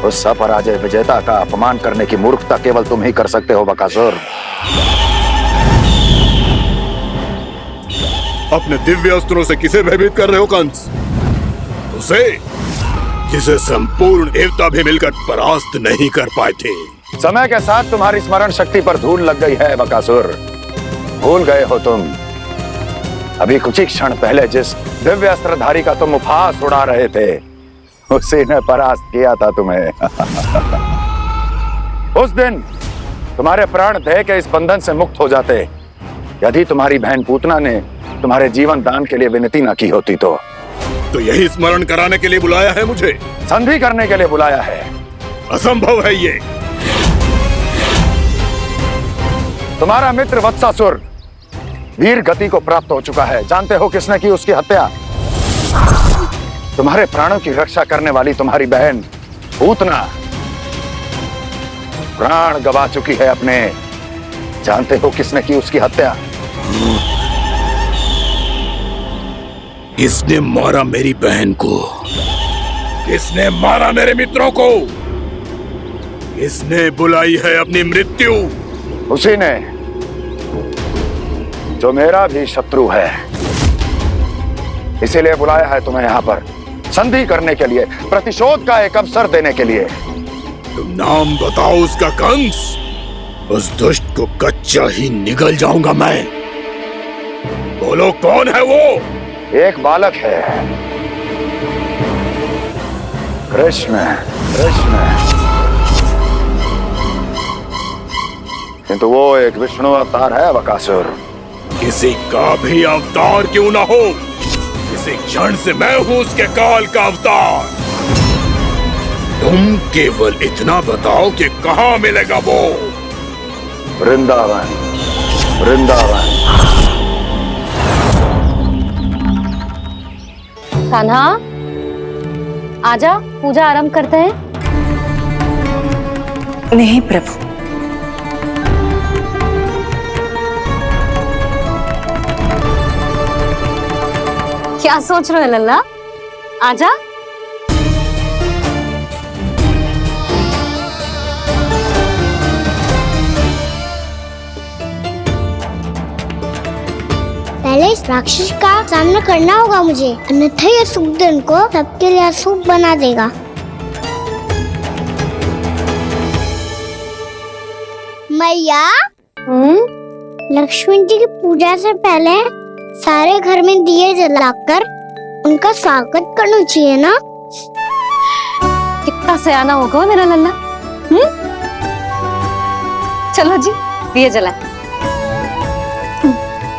Speaker 13: उस अपराजय विजेता का अपमान करने की मूर्खता केवल तुम ही कर सकते हो बकासुर।
Speaker 18: अपने दिव्य अस्त्रों से किसे भयभीत कर रहे हो कंस? उसे जिसे संपूर्ण देवता भी मिलकर परास्त नहीं कर पाए थे।
Speaker 13: समय के साथ तुम्हारी स्मरण शक्ति पर धूल लग गई है बकासुर। भूल गए हो तुम अभी कुछ ही क्षण पहले जिस दिव्य अस्त्रधारी का तुम उपहास उड़ा रहे थे, उसी ने परास्त किया था तुम्हें। उस दिन तुम्हारे प्राण दे के इस बंधन से मुक्त हो जाते यदि तुम्हारी बहन पूतना ने तुम्हारे जीवन दान के लिए विनती न की होती तो।
Speaker 18: यही स्मरण कराने के लिए बुलाया है मुझे?
Speaker 13: संधि करने के लिए बुलाया है।
Speaker 18: असंभव है ये।
Speaker 13: तुम्हारा मित्र वत्सासुर वीर गति को प्राप्त हो चुका है। जानते हो किसने की उसकी हत्या? तुम्हारे प्राणों की रक्षा करने वाली तुम्हारी बहन पूतना प्राण गवा चुकी है अपने। जानते हो किसने की उसकी हत्या?
Speaker 18: किसने मारा मेरी बहन को? किसने मारा मेरे मित्रों को? किसने बुलाई है अपनी मृत्यु?
Speaker 13: उसी ने जो मेरा भी शत्रु है। इसीलिए बुलाया है तुम्हें यहाँ पर संधि करने के लिए, प्रतिशोध का एक अवसर देने के लिए।
Speaker 18: तुम नाम बताओ उसका कंस। उस दुष्ट को कच्चा ही निगल जाऊंगा मैं। बोलो कौन है वो?
Speaker 13: एक बालक है, कृष्ण। कृष्ण, किंतु वो एक विष्णु अवतार है बकासुर।
Speaker 18: किसी का भी अवतार क्यों ना हो, इसी क्षण से मैं हूं उसके काल का अवतार। तुम केवल इतना बताओ कि कहां मिलेगा वो?
Speaker 13: वृंदावन। वृंदावन।
Speaker 11: कान्हा, आजा, पूजा आरंभ करते हैं।
Speaker 17: नहीं प्रभु,
Speaker 11: क्या सोच रहे हो लल्ला? आजा।
Speaker 2: पहले इस राक्षस का सामना करना होगा मुझे, अन्यथा ये सुखदन को सबके लिए अशुभ बना देगा। मैया, लक्ष्मण जी की पूजा से पहले सारे घर में दिए जलाकर उनका स्वागत करना चाहिए ना?
Speaker 11: कितना सयाना होगा मेरा लल्ला। चलो जी, दिए जलाए।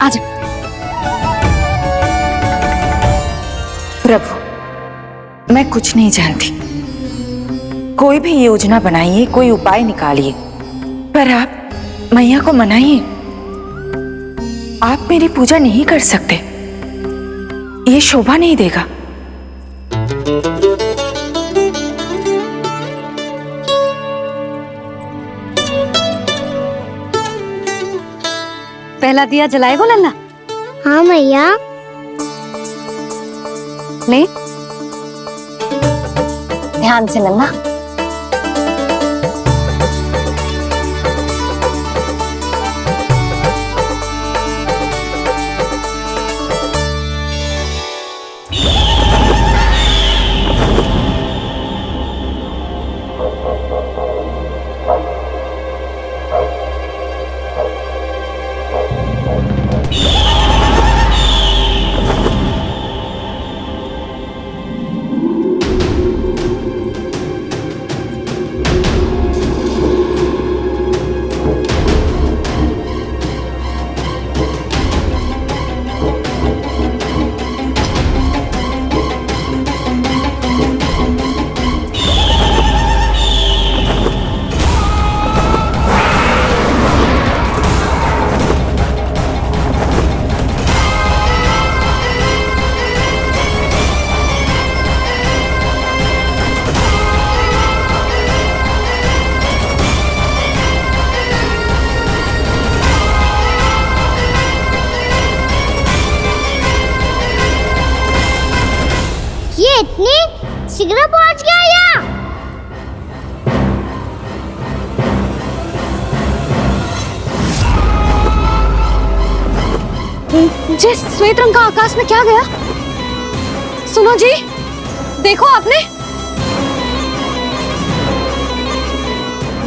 Speaker 11: आजा।
Speaker 17: प्रभु, मैं कुछ नहीं जानती। कोई भी योजना बनाइए, कोई उपाय निकालिए, पर आप मैया को मनाइए। आप मेरी पूजा नहीं कर सकते, ये शोभा नहीं देगा।
Speaker 11: पहला दिया जलाएगो लल्ला?
Speaker 2: हाँ मैया।
Speaker 11: ले, ध्यान से लल्ला।
Speaker 2: इतनी शीघ्र पहुंच गया यहाँ?
Speaker 11: जी, श्वेत रंग का आकाश में क्या गया? सुनो जी, देखो आपने,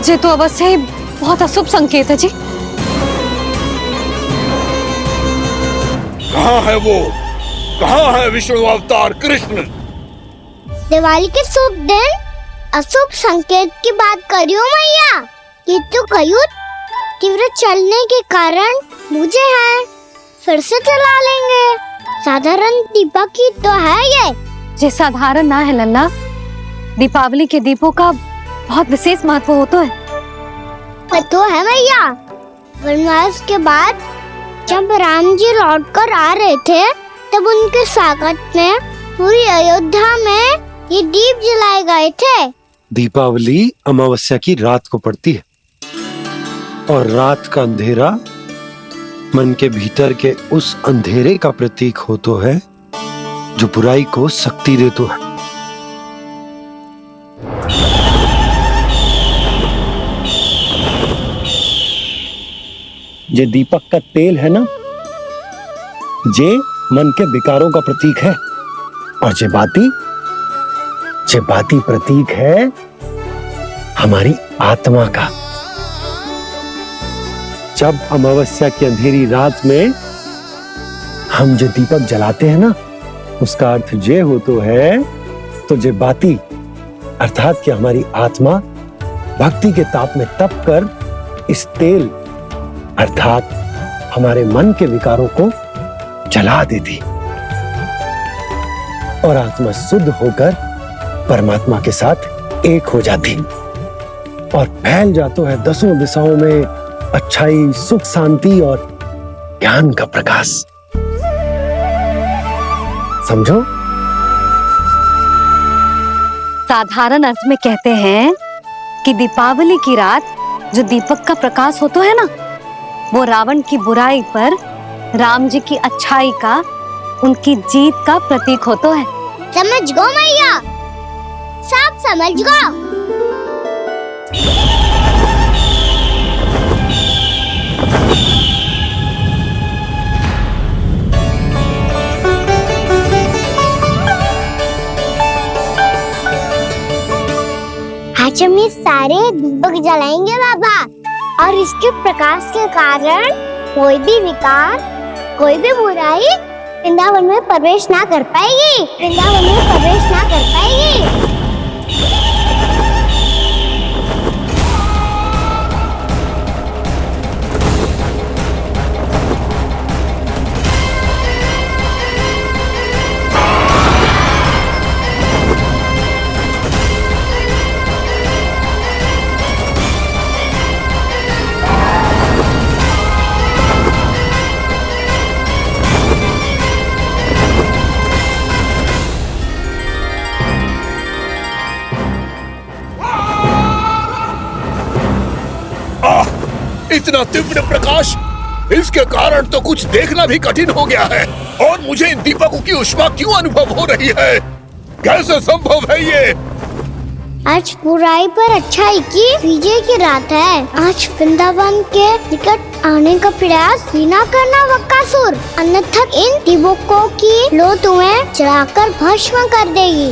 Speaker 11: ये तो अवश्य ही बहुत अशुभ संकेत है जी।
Speaker 18: कहाँ है वो? कहाँ है विष्णु अवतार कृष्ण?
Speaker 2: दिवाली के शुभ दिन अशुभ संकेत की बात करियो मैया। ये तो कयूत तीव्र चलने के कारण मुझे है, फिर से चला लेंगे। साधारण दीपक ही तो है ये
Speaker 11: साधारण ना है लल्ला, दीपावली के दीपों का बहुत विशेष महत्व होता है।
Speaker 2: तो है मैया, वनवास के बाद जब राम जी लौट कर आ रहे थे तब उनके स्वागत में पूरी अयोध्या में ये दीप जलाए गए थे।
Speaker 6: दीपावली अमावस्या की रात को पड़ती है और रात का अंधेरा मन के भीतर के उस अंधेरे का प्रतीक हो तो है जो बुराई को शक्ति दे तो है। ये दीपक का तेल है ना, जे मन के विकारों का प्रतीक है, और जे बाती प्रतीक है हमारी आत्मा का। जब अमावस्या की अंधेरी रात में हम जो दीपक जलाते हैं ना, उसका अर्थ ये हो तो है, तो जे बाती अर्थात कि हमारी आत्मा भक्ति के ताप में तप कर इस तेल अर्थात हमारे मन के विकारों को जला देती और आत्मा शुद्ध होकर परमात्मा के साथ एक हो जाती और फैल जाता है दसों दिशाओं में अच्छाई, सुख, शांति और ज्ञान का प्रकाश। समझो?
Speaker 11: साधारण अर्थ में कहते हैं कि दीपावली की रात जो दीपक का प्रकाश होता है ना, वो रावण की बुराई पर राम जी की अच्छाई का उनकी जीत का प्रतीक हो तो है।
Speaker 2: समझ गो मैया, सब समझ गो। आज हम ये सारे दीपक जलाएंगे बाबा, और इसके प्रकाश के कारण कोई भी विकार, कोई भी बुराई वृंदावन में प्रवेश ना कर पाएगी, वृंदावन में प्रवेश ना कर पाएगी।
Speaker 18: इतना तीव्र प्रकाश, इसके कारण तो कुछ देखना भी कठिन हो गया है। और मुझे इन दीपकों की ऊष्मा क्यों अनुभव हो रही है? कैसे संभव है ये?
Speaker 2: आज बुराई पर अच्छाई की विजय की रात है। आज वृंदावन के निकट आने का प्रयास भी ना करना बकासुर, अन्यथा इन दीपकों की लो तुम्हें जलाकर भस्म कर देगी।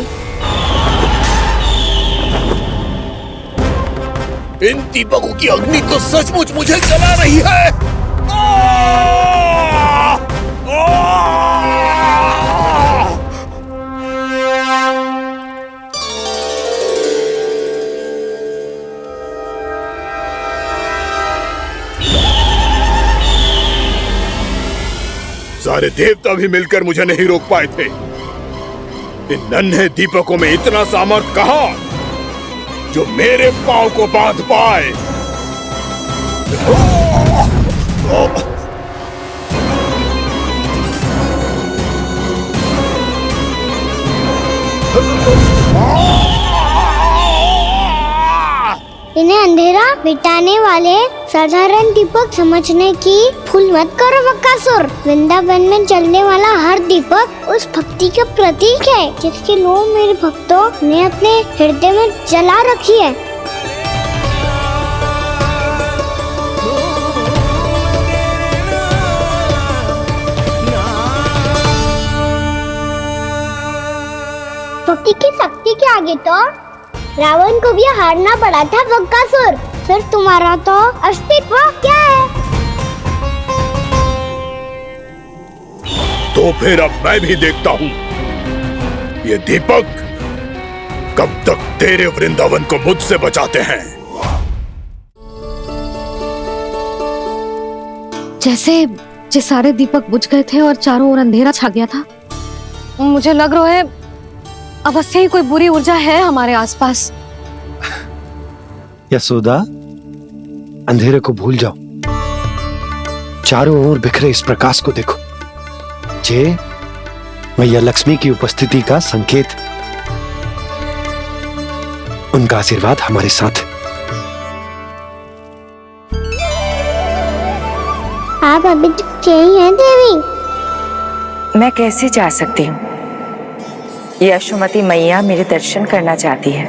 Speaker 18: इन दीपकों की अग्नि तो सचमुच मुझे जला रही है। सारे देवता भी मिलकर मुझे नहीं रोक पाए थे। इन नन्हे दीपकों में इतना सामर्थ कहां जो मेरे पांव को बांध पाए।
Speaker 2: इन्हें अंधेरा मिटाने वाले साधारण दीपक समझने की भूल मत करो बकासुर। वृंदावन में जलने वाला हर दीपक उस भक्ति का प्रतीक है जिसकी लो मेरे भक्तों ने अपने हृदय में जला रखी है। भक्ति की शक्ति के आगे तो रावण को भी हारना पड़ा था बकासुर। फिर तुम्हारा तो अस्तित्व क्या है?
Speaker 18: तो फिर अब मैं भी देखता हूँ ये दीपक कब तक तेरे वृंदावन को मुझसे बचाते हैं।
Speaker 5: जैसे सारे दीपक बुझ गए थे और चारों ओर अंधेरा छा गया था, मुझे लग रहा है अवश्य ही कोई बुरी ऊर्जा है हमारे आसपास।
Speaker 6: यशोदा, अंधेरे को भूल जाओ, चारों ओर बिखरे इस प्रकाश को देखो। जे मैया लक्ष्मी की उपस्थिति का संकेत, उनका आशीर्वाद हमारे साथ।
Speaker 2: आप अभी तक यही हैं देवी?
Speaker 17: मैं कैसे जा सकती हूँ? यशोमती मैया मेरे दर्शन करना चाहती है।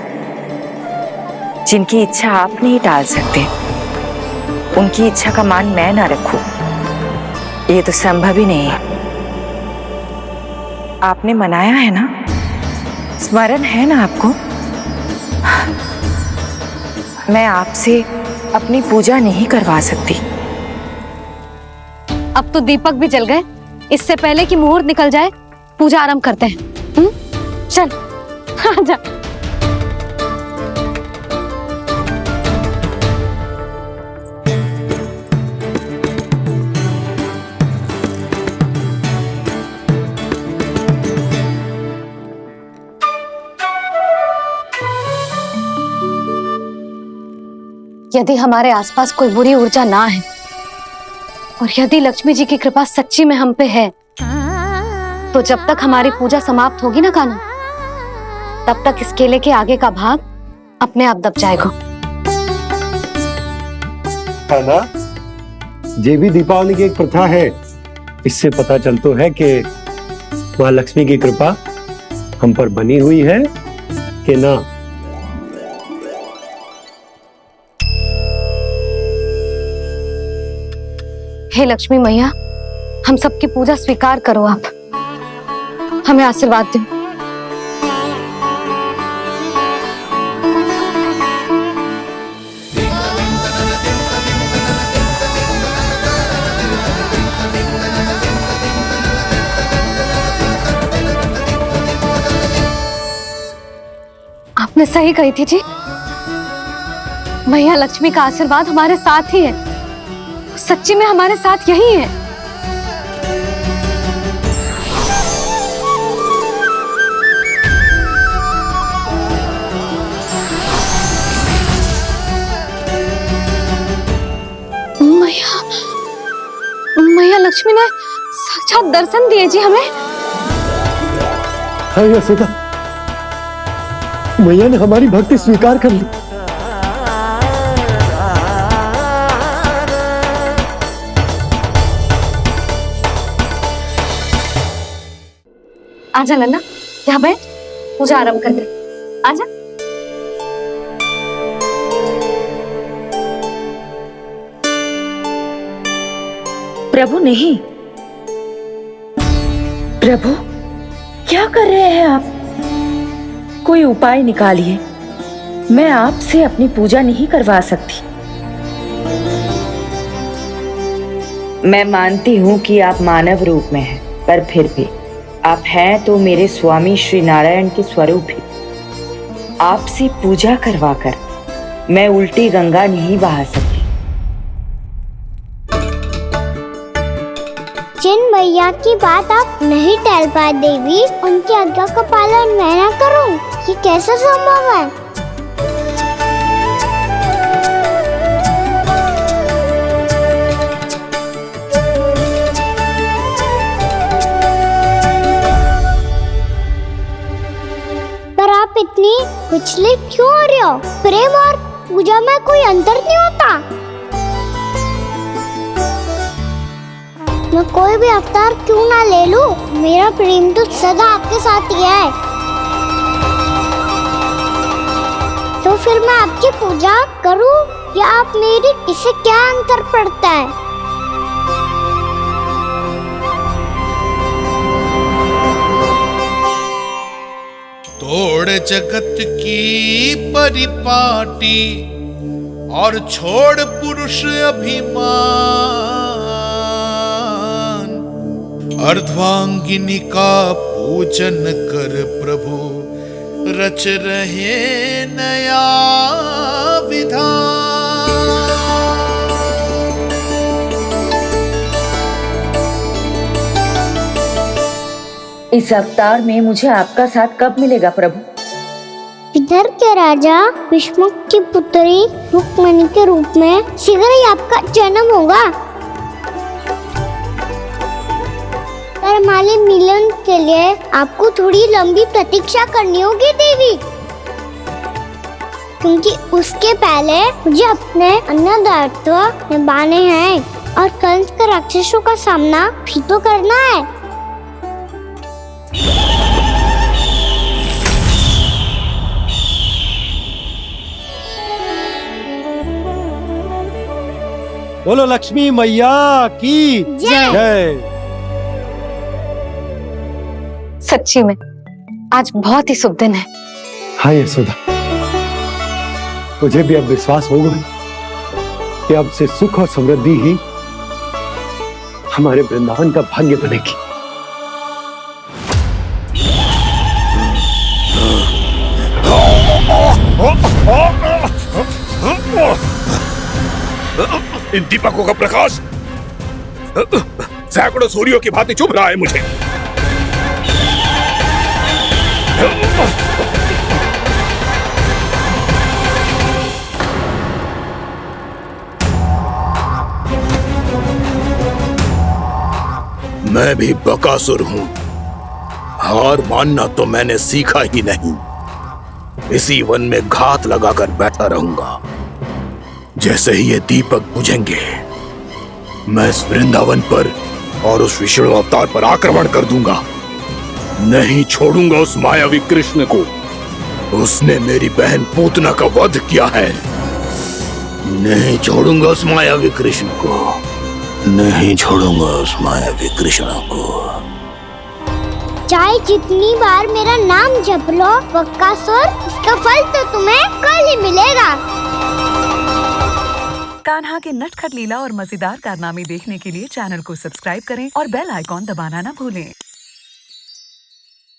Speaker 17: जिनकी इच्छा आप नहीं टाल सकते, उनकी इच्छा का मान मैं ना रखूं, ये तो संभव ही नहीं है। आपने मनाया है ना, स्मरण है ना आपको? मैं आपसे अपनी पूजा नहीं करवा सकती।
Speaker 5: अब तो दीपक भी जल गए, इससे पहले कि मुहूर्त निकल जाए पूजा आरंभ करते हैं। चल आजा। यदि हमारे आसपास कोई बुरी ऊर्जा ना है और यदि लक्ष्मी जी की कृपा सच्ची में हम पे है, तो जब तक हमारी पूजा समाप्त होगी ना कान्हा, तब तक इस केले के आगे का भाग अपने आप दब जाएगा।
Speaker 6: कान्हा, ये भी दीपावली की एक प्रथा है। इससे पता चलता है कि माँ लक्ष्मी की कृपा हम पर बनी हुई है कि ना?
Speaker 11: हे लक्ष्मी मैया, हम सबकी पूजा स्वीकार करो, आप हमें आशीर्वाद दो। आपने सही कही थी जी, मैया लक्ष्मी का आशीर्वाद हमारे साथ ही है, सच्ची में हमारे साथ यही है। मैया लक्ष्मी ने साक्षात दर्शन दिए जी हमें।
Speaker 6: हाँ यशोदा, मैया ने हमारी भक्ति स्वीकार कर ली।
Speaker 11: आजा नन्ना, यहाँ बैठ, पूजा आरंभ कर दे। आजा।
Speaker 17: प्रभु नहीं, प्रभु क्या कर रहे हैं आप? कोई उपाय निकालिए, मैं आपसे अपनी पूजा नहीं करवा सकती।
Speaker 19: मैं मानती हूँ कि आप मानव रूप में हैं, पर फिर भी आप हैं तो मेरे स्वामी श्री नारायण के स्वरूप ही। आपसे पूजा करवाकर मैं उल्टी गंगा नहीं बहा सकती।
Speaker 2: जिन मैया की बात आप नहीं टाल पाए देवी, उनकी आज्ञा का पालन मैं ना करूं, ये कैसे संभव है? पर आप इतनी विचलित क्यों हो रहे हो? प्रेम और पूजा में कोई अंतर नहीं होता। मैं कोई भी अवतार क्यों ना ले लूं, मेरा प्रेम तो सदा आपके साथ ही है। तो फिर मैं आपकी पूजा करूं या आप मेरी? इससे क्या अंतर पड़ता है?
Speaker 18: तोड़ जगत की परिपाटी और छोड़ पुरुष अभिमान, अर्धांगिनी का पूजन कर प्रभु रच रहे नया विधान।
Speaker 19: इस अवतार में मुझे आपका साथ कब मिलेगा प्रभु?
Speaker 2: इधर के राजा विष्णुक की पुत्री रुक्मणी के रूप में शीघ्र ही आपका जन्म होगा। हमारे मिलन के लिए आपको थोड़ी लंबी प्रतीक्षा करनी होगी देवी, क्योंकि उसके पहले मुझे अपने अन्य दायित्व निभाने हैं और कंस के राक्षसों का सामना भी तो करना है।
Speaker 6: बोलो लक्ष्मी मैया की जय।
Speaker 11: सच्ची में आज बहुत ही शुभ दिन है।
Speaker 6: हाँ यशोदा, मुझे भी अब विश्वास होगा कि अब से सुख और समृद्धि ही हमारे वृंदावन का भाग्य बनेगी।
Speaker 18: इन दीपकों का प्रकाश सैकड़ों सूर्यों की भांति चुभ रहा है मुझे। मैं भी बकासुर हूं, हार मानना तो मैंने सीखा ही नहीं। इसी वन में घात लगाकर बैठा रहूंगा। जैसे ही ये दीपक बुझेंगे, मैं इस वृंदावन पर और उस विष्णु अवतार पर आक्रमण कर दूंगा। नहीं छोड़ूंगा उस मायावी कृष्ण को। उसने मेरी बहन पूतना का वध किया है। नहीं छोड़ूंगा उस मायावी कृष्ण को। नहीं छोड़ूंगा उस मायावी कृष्ण को।
Speaker 2: चाहे जितनी बार मेरा नाम जप लो बक्कासुर, इसका फल तो तुम्हें कल ही मिलेगा।
Speaker 20: कान्हा के नटखट लीला और मजेदार कारनामे देखने के लिए चैनल को सब्सक्राइब करें और बेल आइकॉन दबाना ना भूलें।